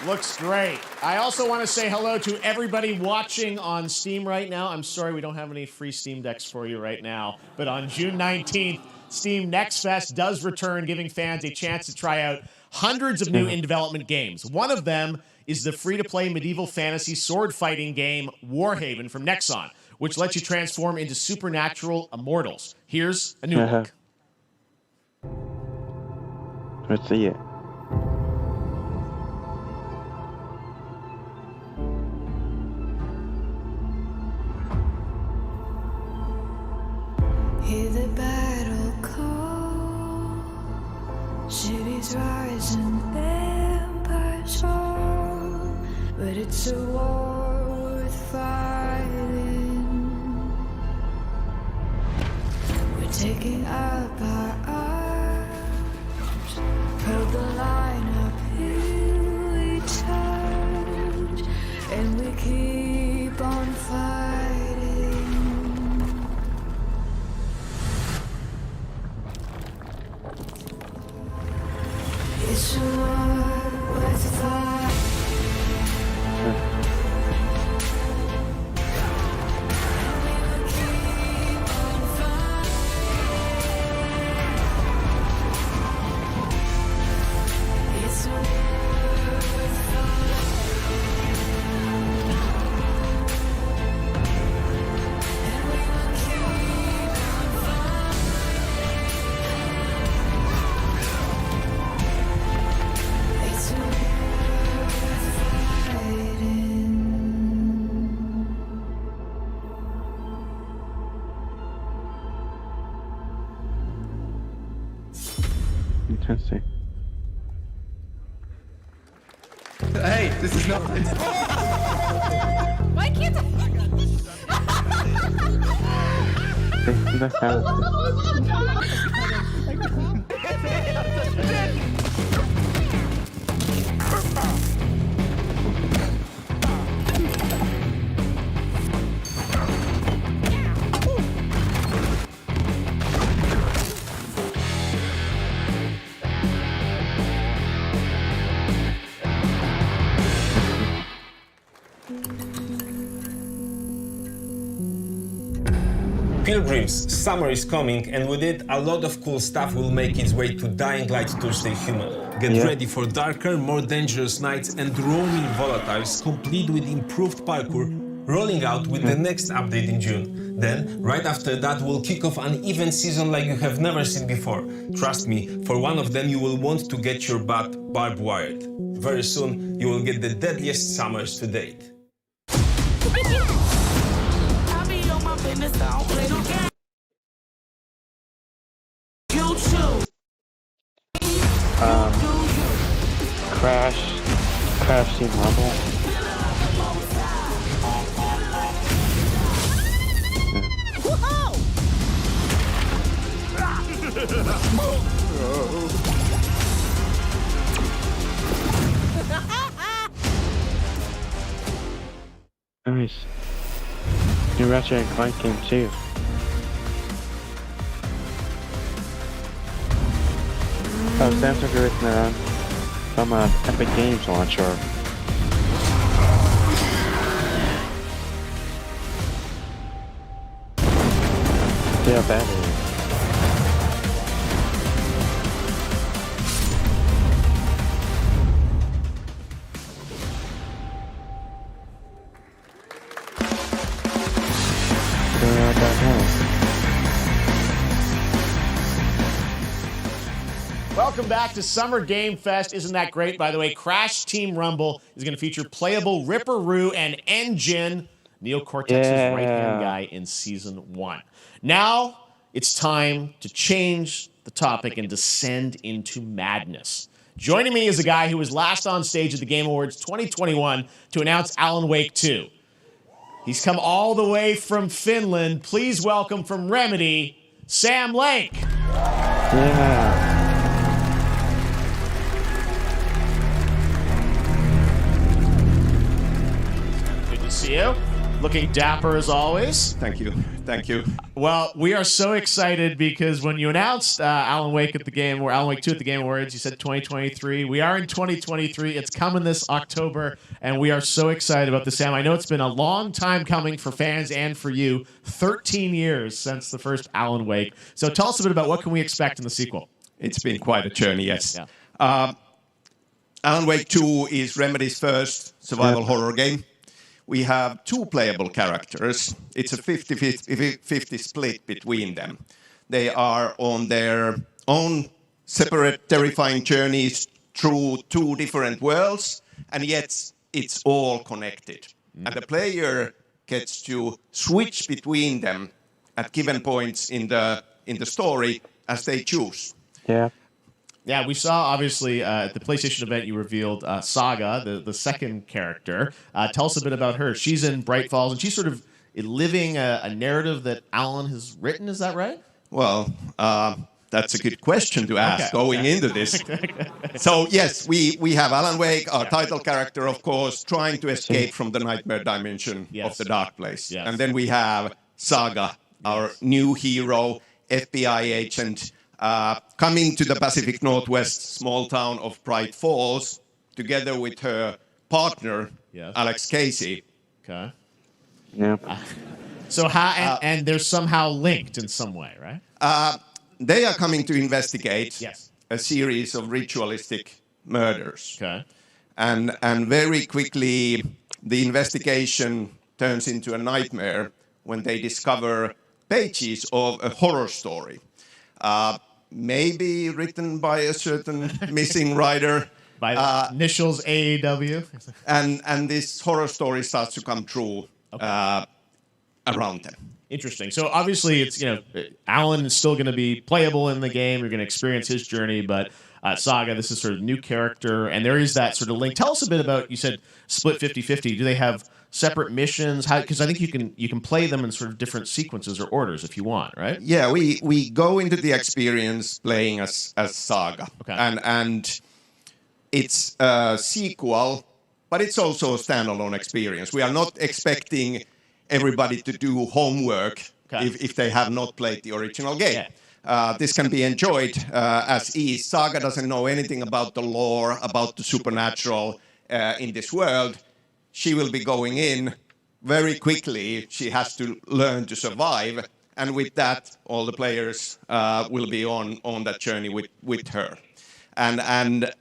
Looks great. I also want to say hello to everybody watching on Steam right now. I'm sorry we don't have any free Steam Decks for you right now, but on June 19th, Steam Next Fest does return, giving fans a chance to try out hundreds of new in-development games. One of them is the free-to-play medieval fantasy sword fighting game Warhaven from Nexon, which lets you transform into supernatural immortals. Here's a new look. Let's see it. Hear the battle call. Cities rise and empires fall. But it's a war worth fighting. We're taking up our arms. Hold the line up, here we turn. Interesting. Hey, this is not. Why can't Pilgrims, summer is coming, and with it, a lot of cool stuff will make its way to Dying Light Tuesday Human. Get ready for darker, more dangerous nights and roaming volatiles, complete with improved parkour, rolling out with the next update in June. Then, right after that, we'll kick off an event season like you have never seen before. Trust me, for one of them you will want to get your butt barbed wired. Very soon, you will get the deadliest summers to date. Crash Team Rumble. Nice. New Ratchet and Clank game too. Oh, Samsung Arithmetic from Epic Games launcher. See how bad it is. Welcome back to Summer Game Fest. Isn't that great? By the way, Crash Team Rumble is going to feature playable Ripperoo and N-Gin, Neo Cortex's right-hand guy in Season 1. Now, it's time to change the topic and descend into madness. Joining me is a guy who was last on stage at the Game Awards 2021 to announce Alan Wake 2. He's come all the way from Finland. Please welcome from Remedy, Sam Lake. Yeah. See you. Looking dapper as always. Thank you. Thank you. Well, we are so excited because when you announced Alan Wake 2 at the Game Awards, you said 2023. We are in 2023. It's coming this October, and we are so excited about this, Sam. I know it's been a long time coming for fans and for you. 13 years since the first Alan Wake. So tell us a bit about what can we expect in the sequel. It's been quite a journey, yes. Yeah. Alan Wake 2 is Remedy's first survival horror game. We have two playable characters. It's a 50-50 split between them. They are on their own separate terrifying journeys through two different worlds, and yet it's all connected. And the player gets to switch between them at given points in the story as they choose. Yeah. Yeah, we saw, obviously, at the PlayStation event, you revealed Saga, the second character. Tell us a bit about her. She's in Bright Falls, and she's sort of living a narrative that Alan has written. Is that right? Well, that's a good question to ask going into this. So, yes, we have Alan Wake, our title character, of course, trying to escape from the nightmare dimension of the dark place. Yes. And then we have Saga, our new hero, FBI agent, coming to the Pacific Northwest small town of Bright Falls, together with her partner, Alex Casey. Okay. Yeah. So how and they're somehow linked in some way, right? They are coming to investigate a series of ritualistic murders. Okay. And very quickly, the investigation turns into a nightmare when they discover pages of a horror story. Maybe written by a certain missing writer. By the initials AAW. And this horror story starts to come true around them. Interesting. So obviously, it's Alan is still going to be playable in the game. You're going to experience his journey, but Saga, this is sort of new character, and there is that sort of link. Tell us a bit about. You said split 50-50. Do they have separate missions? How? Because I think you can play them in sort of different sequences or orders if you want, right? Yeah, we go into the experience playing as Saga, and it's a sequel, but it's also a standalone experience. We are not expecting everybody to do homework if they have not played the original game. This can be enjoyed as is. Saga doesn't know anything about the lore, about the supernatural in this world. She will be going in very quickly. She has to learn to survive. And with that, all the players will be on that journey with her. And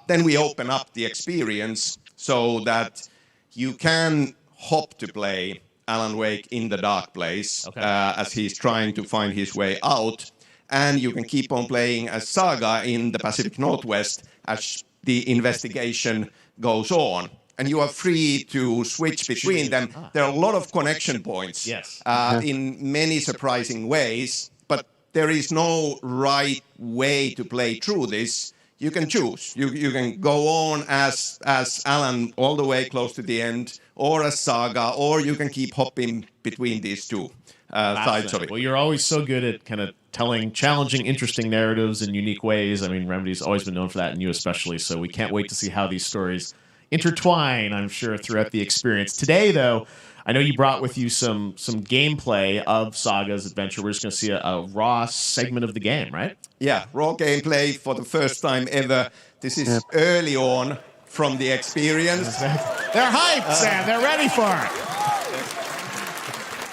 then we open up the experience so that you can hop to play Alan Wake in the dark place as he's trying to find his way out. And you can keep on playing as Saga in the Pacific Northwest as the investigation goes on. And you are free to switch between them. There are a lot of connection points in many surprising ways, but there is no right way to play through this. You can choose. You can go on as Alan all the way close to the end, or as Saga, or you can keep hopping between these two sides of it. Well, you're always so good at kind of telling challenging, interesting narratives in unique ways. I mean, Remedy's always been known for that, and you especially. So we can't wait to see how these stories intertwine, I'm sure, throughout the experience. Today, though, I know you brought with you some gameplay of Saga's adventure. We're just going to see a raw segment of the game, right? Yeah, raw gameplay for the first time ever. This is early on from the experience. They're hyped, Sam. They're ready for it.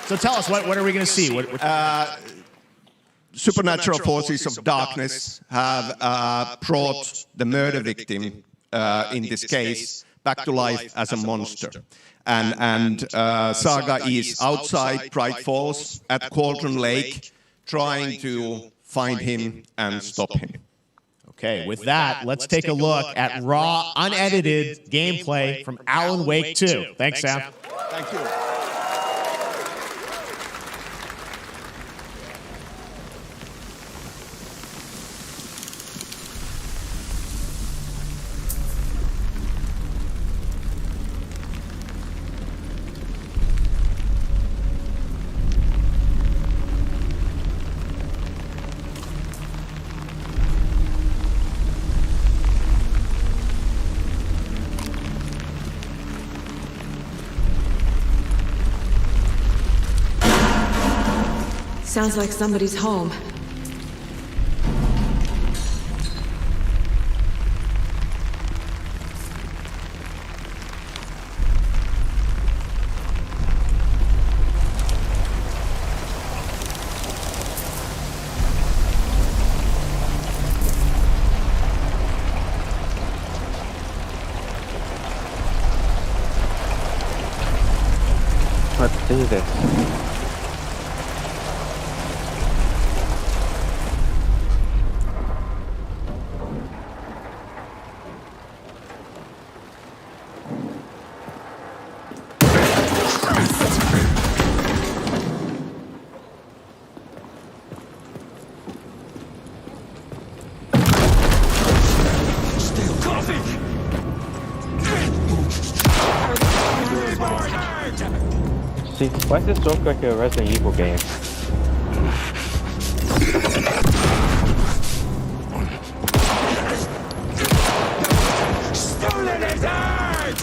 So tell us, what are we going to see? Supernatural forces of darkness have brought the murder victim, in this case, back to life as a monster. And Saga is outside Bright Falls at Cauldron Lake, trying to find him and stop him. Okay, with that, let's take a look at raw, unedited gameplay from Alan Wake 2. Thanks, Sam. Thank you. Sounds like somebody's home. Let's do this. See, why does this look like a Resident Evil game? Stolen his heart!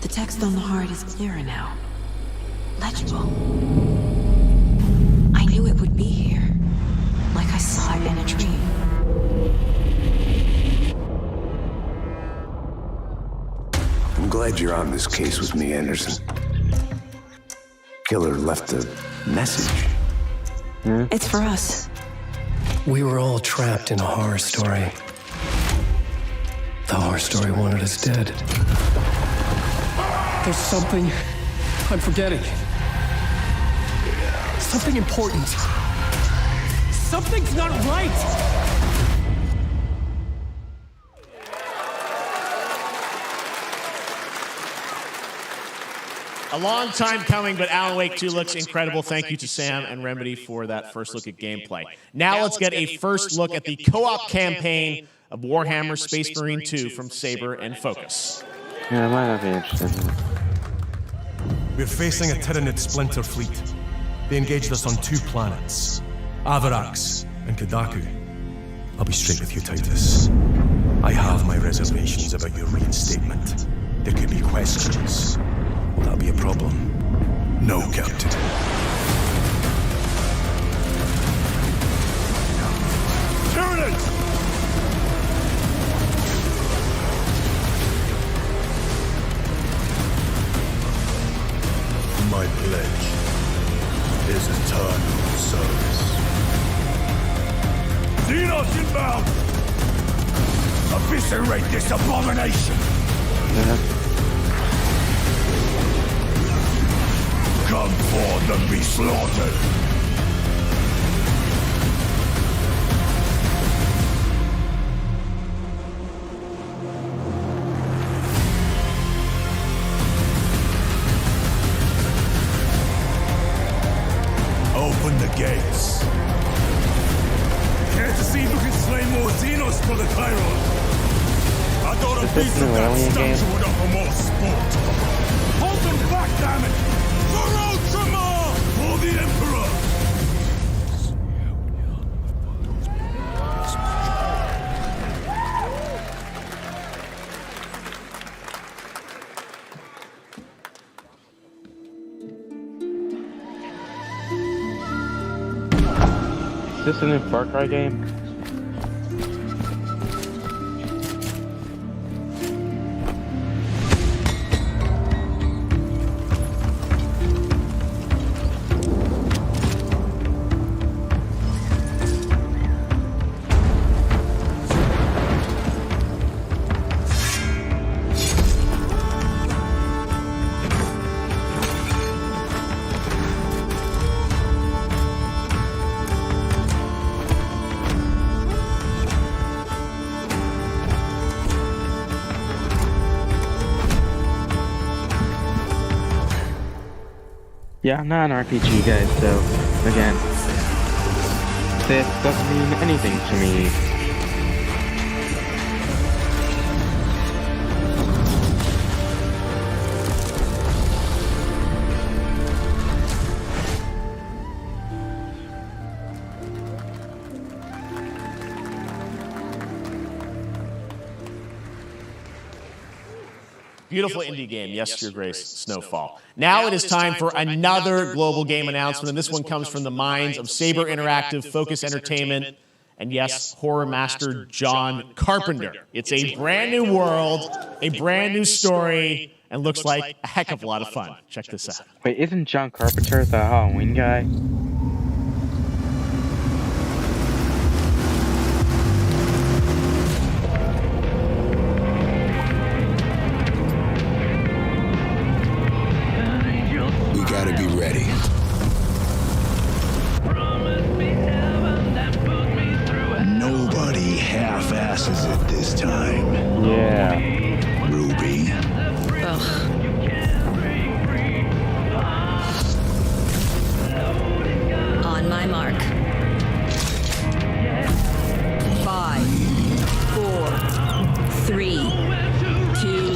The text on the heart is clearer now. Legible. I knew it would be here. Like I saw it in a dream. I'm glad you're on this case with me, Anderson. Killer left a message. It's for us. We were all trapped in a horror story. The horror story wanted us dead. There's something I'm forgetting. Something important. Something's not right! A long time coming, but Alan Wake 2 looks incredible. Thank you to Sam and Remedy for that first look at gameplay. Now let's get a first look at the co-op campaign of Warhammer Space Marine 2 from Saber and Focus. Yeah, I might not be interested in it. We're facing a Tyranid splinter fleet. They engaged us on 2 planets, Avarax and Kadaku. I'll be straight with you, Titus. I have my reservations about your reinstatement. There could be questions. Will that be a problem? No, Captain. Tyranids! My pledge is eternal service. Xenos inbound! Eviscerate this abomination! Come forth and be slaughtered! Open the gates. Care to see if we can slay more Xenos for the Chiron? I thought a piece of that statue would offer more sport. Hold them back, damn it! For Ultramar! For the Emperor! Is this a new Far Cry game? Yeah, I'm not an RPG guy, so, again, this doesn't mean anything to me. Beautiful indie game, yes, Your Grace, Snowfall. Now it is time for another global game announcement, and this one comes from the minds of Saber Interactive, Focus Entertainment, and yes, horror master John Carpenter. It's a brand new world, a brand new story, and looks like a heck of a lot of fun. Check this out. Wait, isn't John Carpenter the Halloween guy? Gotta be ready. Nobody half-asses it this time. Yeah. Ruby. On my mark. 5, 4, 3, 2,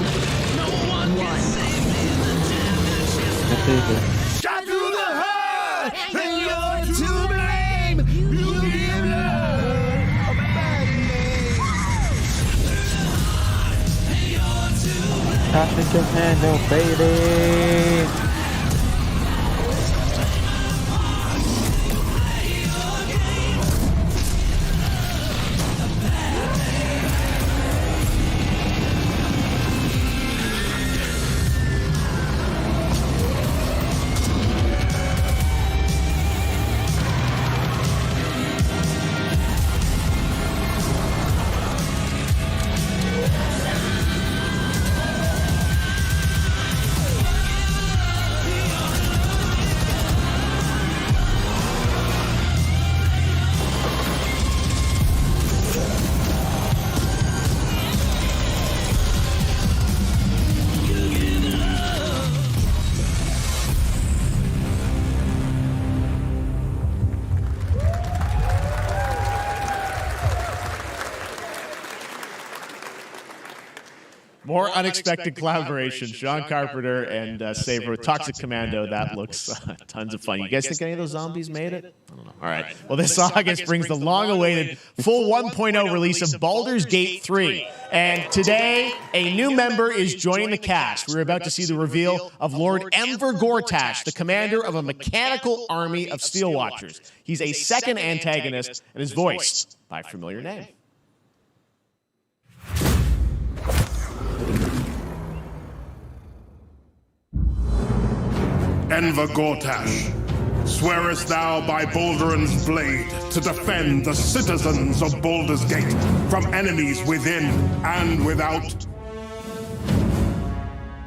1. Shot through the heart, and you're to blame. You give love a bad name. And you're to blame. Toxic Commando, baby! More unexpected collaboration. Sean Carpenter and Saber with Toxic Commando. That looks tons of fun. You guys think any of those zombies made it? I don't know. All right. Well, this August brings the long-awaited full 1.0 release of Baldur's Gate 3. And today, a new member is joining the cast. We're about to see the reveal of Lord Enver Gortash, the commander of a mechanical army of Steel Watchers. He's a second antagonist and is voiced by a familiar name. Enver Gortash, swearest thou by Balduran's blade to defend the citizens of Baldur's Gate from enemies within and without?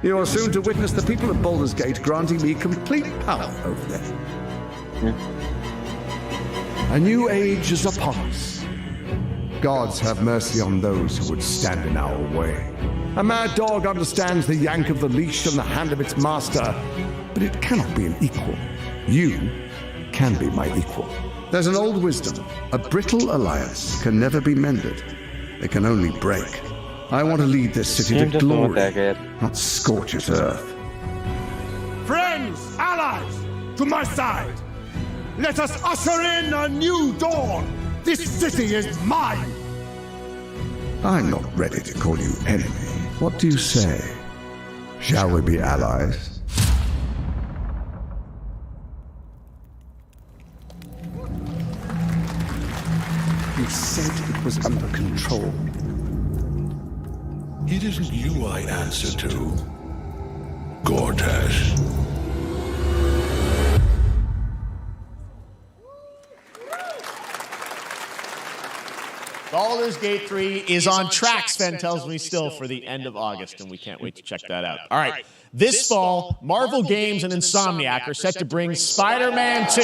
You are soon to witness the people of Baldur's Gate granting me complete power over them. A new age is upon us. Gods have mercy on those who would stand in our way. A mad dog understands the yank of the leash on the hand of its master, but it cannot be an equal. You can be my equal. There's an old wisdom. A brittle alliance can never be mended. It can only break. I want to lead this city to glory, not scorch its earth. Friends, allies, to my side. Let us usher in a new dawn. This city is mine. I'm not ready to call you enemy. What do you say? Shall we be allies? You said it was under control. It isn't you I answer to, Gortash. Baldur's Gate 3 is on track, Sven tells me still, for the end of August, and we can't wait to check that out. All right, this fall, Marvel Games and Insomniac are set to bring Spider-Man 2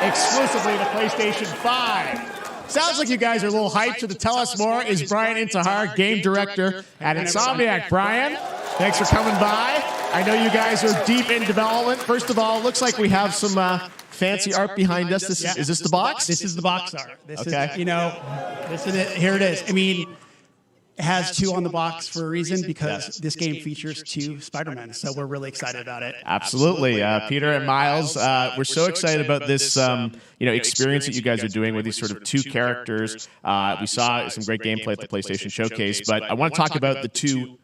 exclusively to PlayStation 5. Sounds like you guys are a little hyped, so to tell us more is Brian Intihar, game director at Insomniac. Brian, thanks for coming by. I know you guys are deep in development. First of all, it looks like we have some fancy art behind us. Is this the box? This is the box art. This okay. is, this is it. Here it is. I mean, it has 2 on the box for a reason, because this game features 2 Spider-Men, so we're really excited about it. Absolutely. Peter and Miles, we're so excited about this experience that you guys are doing with these sort of 2 characters. We saw some great gameplay at the PlayStation Showcase, but I want to talk about the 2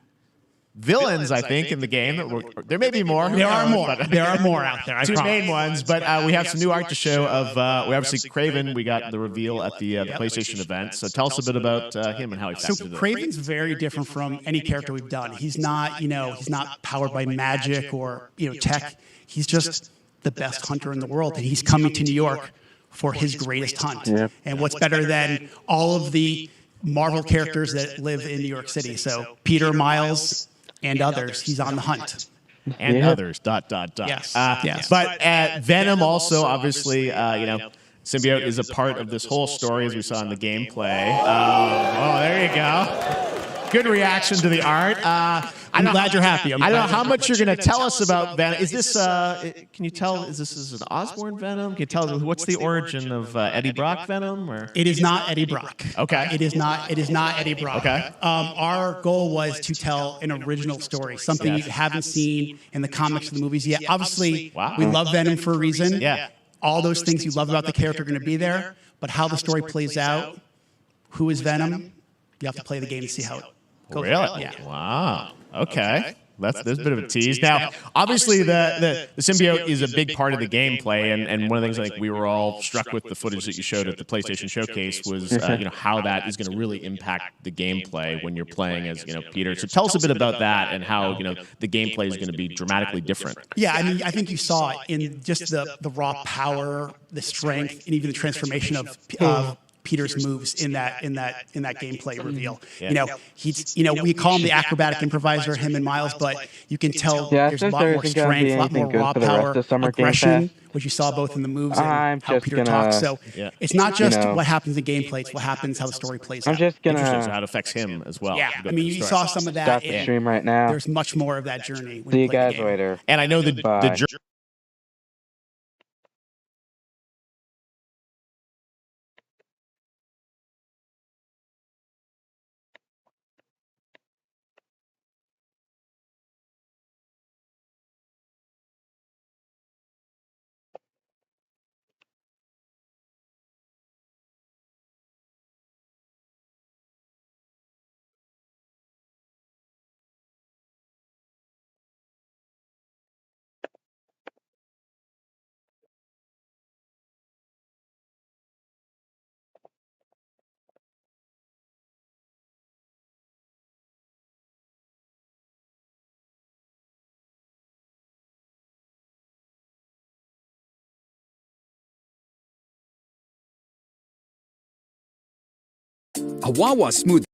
villains, I think, in the game. There may be more. There are more. There are more out there. I 2 promise. main ones, but we have some new art to show of, we obviously, Kraven. We got the reveal at the PlayStation event. So tell us a bit about him and how he factors into it. Kraven's very different from any character we've done. He's not, he's not powered by magic or, tech. He's just the best hunter in the world, and he's coming to New York for his greatest hunt. Yeah. And what's better than all of the Marvel characters that live in New York City? So Peter, Miles, and others, he's on the hunt. And others, ... Yes. Yes. But Venom also, obviously, Symbiote is a part of this whole story, as we saw in the gameplay. Oh, there you go. Good reaction to the art. I'm glad you're happy. I don't know how much you're going to tell us about Venom. Is this, can you tell, is this an Osborn Venom? Can you tell us what's the origin of Eddie Brock Venom? Or? It is not Eddie Brock. Okay. It is not Eddie Brock. Okay. Our goal was to tell an original story, something you haven't seen in the comics or the movies yet. Obviously, we love Venom for a reason. Yeah. All those things you love about the character are going to be there, but how the story plays out, who is Venom, you have to play the game to see how it goes. Really? Yeah. Wow. Okay. there's a bit of a tease. Now, obviously, the symbiote is a big part of the gameplay, and one of the things I think we were all struck with the footage that you showed at the PlayStation Showcase was how that is going to really impact the gameplay when you're playing as Peter. So tell us a bit about that and how the gameplay is going to be dramatically different. Yeah, I mean, I think you saw it in just the raw power, the strength, and even the transformation of Peter's moves in that gameplay reveal. He's we call him the acrobatic improviser, him and Miles, but you can tell there's a lot more strength, a lot more raw power, aggression, which you saw both in the moves and how Peter talks. So it's not just what happens in gameplay; it's what happens, how the story plays out. How it affects him as well. Yeah, I mean, you saw some of that. Stop the stream right now. There's much more of that journey. See you guys later. And I know the journey. A Wawa smoothie